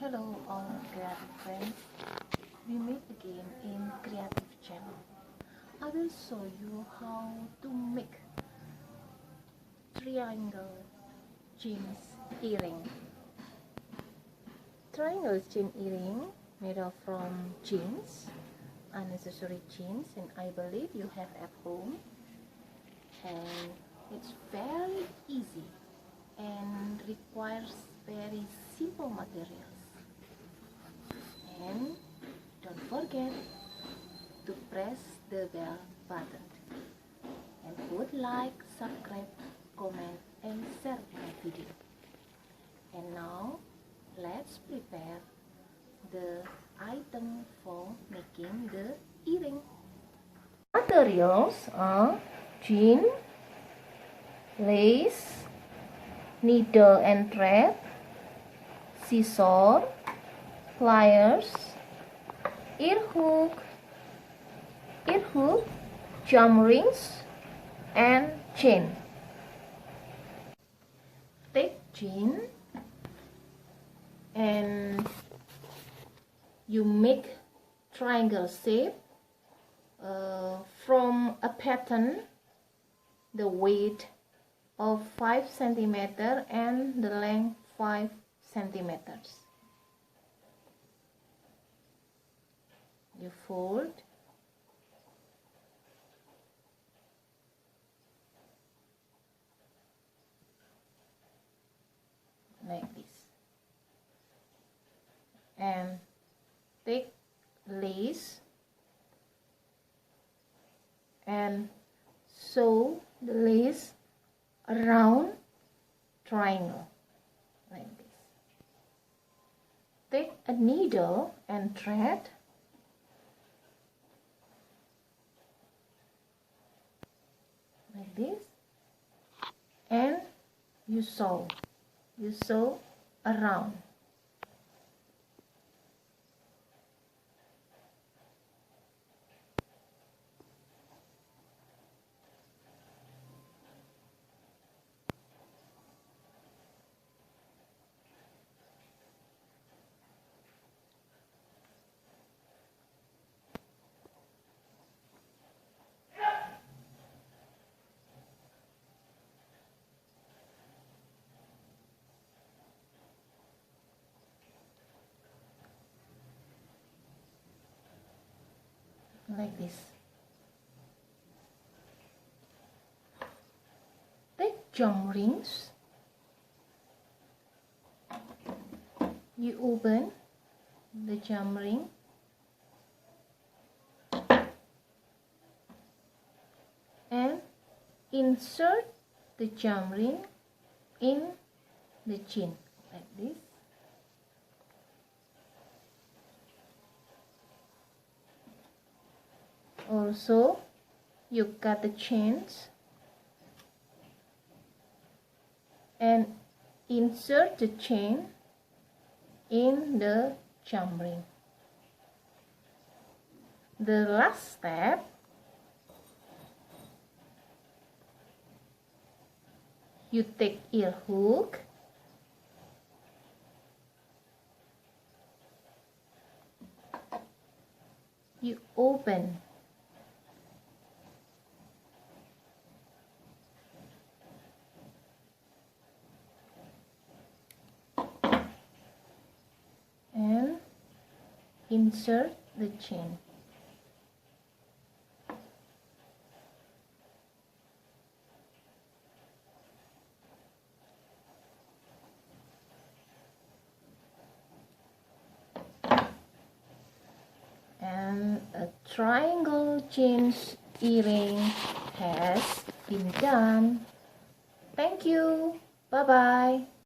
Hello all creative friends, we meet again in Creative Channel. I will show you how to make triangle jeans earring. Triangle jean earring made of from jeans, unnecessary jeans, and I believe you have at home. And it's very easy and requires very simple materials. And don't forget to press the bell button and put like, subscribe, comment, and share my video. And now let's prepare the item for making the earring. Materials are jean, lace, needle and thread, scissors, pliers, ear hook, jump rings, and chain. Take jean and you make triangle shape from a pattern, the weight of 5 centimeters and the length 5 centimeters. You fold like this and take lace and sew the lace around triangle like this. Take a needle and thread like this and you sew around. Like this. Take jump rings. You open the jump ring and insert the jump ring in the jean like this. Also, you cut the chains and insert the chain in the jump ring. The last step, you take ear hook you open and insert the chain. And a triangle jeans earring has been done. Thank you. Bye bye.